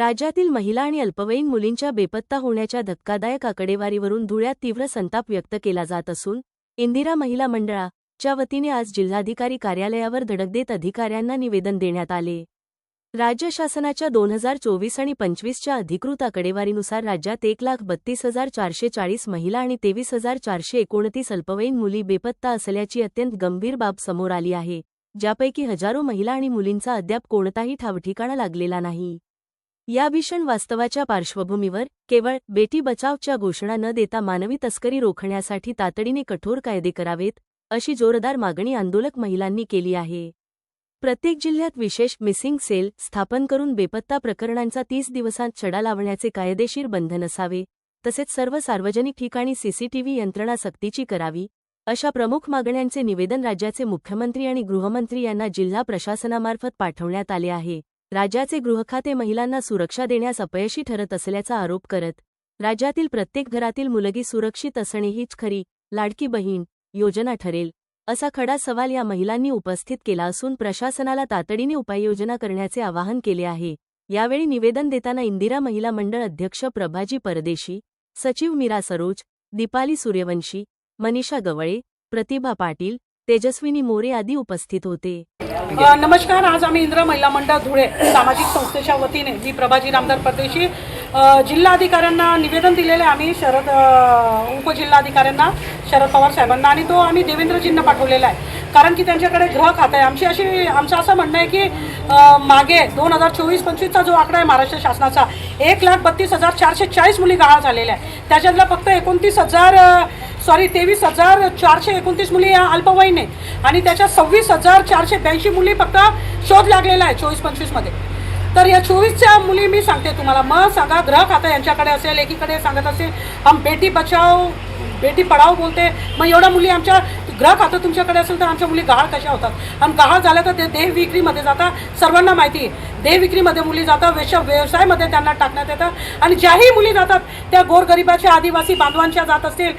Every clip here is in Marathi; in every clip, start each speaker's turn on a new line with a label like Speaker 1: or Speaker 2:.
Speaker 1: राज्यातील महिला आणि अल्पवयीन मुलींच्या बेपत्ता होण्याच्या धक्कादायक आकडेवारीवरून धुळ्यात तीव्र संताप व्यक्त केला जात असून इंदिरा महिला मंडळाच्या वतीने आज जिल्हाधिकारी कार्यालयावर धडक देत अधिकाऱ्यांना निवेदन देण्यात आले। राज्य शासनाच्या 2024 आणि 25च्या अधिकृत आकडेवारीनुसार राज्यात 1,32,440 महिला आणि 23,429 अल्पवयीन मुली बेपत्ता असल्याची अत्यंत गंभीर बाब समोर आली आहे, ज्यापैकी हजारो महिला आणि मुलींचा अद्याप कोणताही ठावठिकाणा लागलेला नाही। या भीषण वास्तवाच्या पार्श्वभूमीवर केवळ बेटी बचावच्या घोषणा न देता मानवी तस्करी रोखण्यासाठी तातडीने कठोर कायदे करावेत, अशी जोरदार मागणी आंदोलक महिलांनी केली आहे। प्रत्येक जिल्ह्यात विशेष मिसिंग सेल स्थापन करून बेपत्ता प्रकरणांचा 30 दिवसांत छडा लावण्याचे कायदेशीर बंधन असावे, तसेच सर्व सार्वजनिक ठिकाणी सीसीटीव्ही यंत्रणा सक्तीची करावी, अशा प्रमुख मागण्यांचे निवेदन राज्याचे मुख्यमंत्री आणि गृहमंत्री यांना जिल्हा प्रशासनामार्फत पाठवण्यात आले आहे। राज्याचे गृहखाते महिलांना सुरक्षा देण्यास अपयशी ठरत असल्याचा आरोप करत, राज्यातील प्रत्येक घरातील मुलगी सुरक्षित असणे हीच खरी लाडकी बहीण योजना ठरेल, असा खडा सवाल या महिलांनी उपस्थित केला असून प्रशासनाला तातडीने उपाययोजना करण्याचे आवाहन केले आहे। यावेळी निवेदन देताना इंदिरा महिला मंडळ अध्यक्ष प्रभाजी परदेशी, सचिव मीरा सरोज, दीपाली सूर्यवंशी, मनीषा गवळे, प्रतिभा पाटील, तेजस्विनी मोरे आदी उपस्थित होते।
Speaker 2: नमस्कार। आज आम्ही इंदिरा महिला मंडळ धुळे सामाजिक संस्थेच्या वतीने मी प्रभाजी रामदार परदेशी जिल्हाधिकाऱ्यांना निवेदन दिलेले आम्ही उपजिल्हाधिकाऱ्यांना शरद पवार साहेबांना आणि तो आम्ही देवेंद्रजींना पाठवलेला आहे, कारण की त्यांच्याकडे गृह खातं आहे। आमचं असं म्हणणं आहे की मागे 2024-25चा जो आकडा आहे महाराष्ट्र शासनाचा 1,32,440 मुली गहाळ झालेल्या आहे, त्याच्यातल्या फक्त 23,429 मुली या अल्पवयीन आहेत आणि त्याच्या 26,482 मुली फक्त शोध लागलेला आहे 24-25 मध्ये। तर या 24च्या मुली मी सांगते तुम्हाला, मग सांगा ग्रह खातं यांच्याकडे असेल, एकीकडे सांगत असेल हम बेटी बचाओ बेटी पढाओ बोलते, मग एवढ्या मुली आमच्या ग्रह खातं तुमच्याकडे असेल तर आमच्या मुली गहाळ कशा होतात आणि गहाळ झाल्या तर ते देह विक्रीमध्ये जातात। सर्वांना माहिती आहे देह विक्रीमध्ये मुली जातात, व्यवसायामध्ये त्यांना टाकण्यात येतं आणि ज्याही मुली जातात त्या गोरगरिबाच्या आदिवासी बांधवांच्या जात असतील,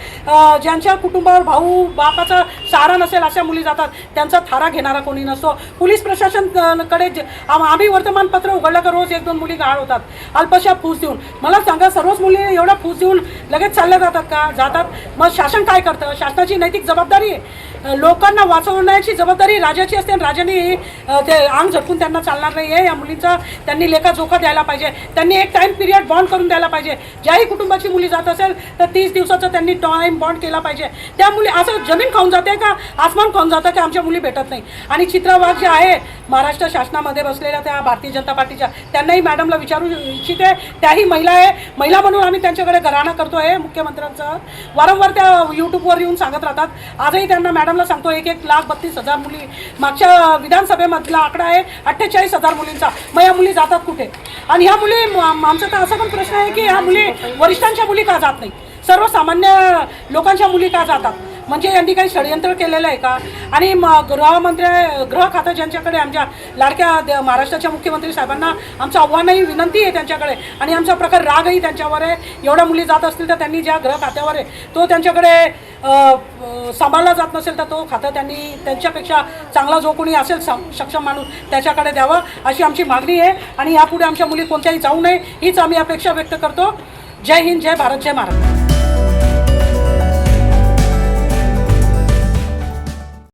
Speaker 2: ज्यांच्या कुटुंबावर भाऊ बापाचा सहारा नसेल अशा मुली जातात, त्यांचा थारा घेणारा कोणी नसतो। पोलीस प्रशासनकडे आम्ही वर्तमानपत्र उघडलं का रोज 1-2 मुली गहाळ होतात अल्पशा फूस देऊन। मला सांगा सर्वच मुली एवढा फूस देऊन लगेच चालल्या जातात का? जातात। मग शासन काय करतं? शासनाची नैतिक जबाबदारी आहे, लोकांना वाचवण्याची जबाबदारी राजाची असते आणि राजाने ते अंग झटकून त्यांना चालणार नाही आहे। या मुलींचा त्यांनी लेखाजोखा द्यायला पाहिजे, त्यांनी एक टाइम पिरियड बॉन्ड करून द्यायला पाहिजे। ज्याही कुटुंबाची मुली जात असेल तर 30 दिवसाचा त्यांनी टाइम बॉन्ड केला पाहिजे। त्या मुली असं जमीन खाऊन जाते का आसमान खाऊन जातं की आमच्या मुली भेटत नाही। आणि चित्रावाग जे आहे महाराष्ट्र शासनामध्ये बसलेल्या त्या भारतीय जनता पार्टीच्या, त्यांनाही मॅडमला विचारू इच्छिते, त्याही महिला आहे, महिला म्हणून आम्ही त्यांच्याकडे घराणा करतो आहे मुख्यमंत्र्यांचं, वारंवार त्या यूट्यूबवर येऊन सांगत राहतात। आजही त्यांना मॅडमला सांगतो 1,32,000 मुली, मागच्या विधानसभेमधला आकडा आहे 48,000 मुलींचा, मग या मुली जातात कुठे? आणि ह्या मुली, आमचा तर असा पण प्रश्न आहे की ह्या मुली वरिष्ठांच्या मुली का जात नाही, सर्वसामान्य लोकांच्या मुली का जातात? म्हणजे यांनी काही षडयंत्र केलेलं आहे का? आणि गृह खातं ज्यांच्याकडे, आमच्या लाडक्या महाराष्ट्राच्या मुख्यमंत्री साहेबांना आमचं आव्हानही विनंती आहे त्यांच्याकडे आणि आमचा प्रखर रागही त्यांच्यावर आहे। एवढ्या मुली जात असतील तर त्यांनी ज्या गृह खात्यावर आहे तो त्यांच्याकडे सांभाळला जात नसेल तर तो खातं त्यांनी त्यांच्यापेक्षा चांगला जो कोणी असेल सक्षम माणूस त्याच्याकडे द्यावं, अशी आमची मागणी आहे। आणि यापुढे आमच्या मुली कोणत्याही जाऊ नये हीच आम्ही अपेक्षा व्यक्त करतो। जय हिंद, जय भारत, जय महाराष्ट्र।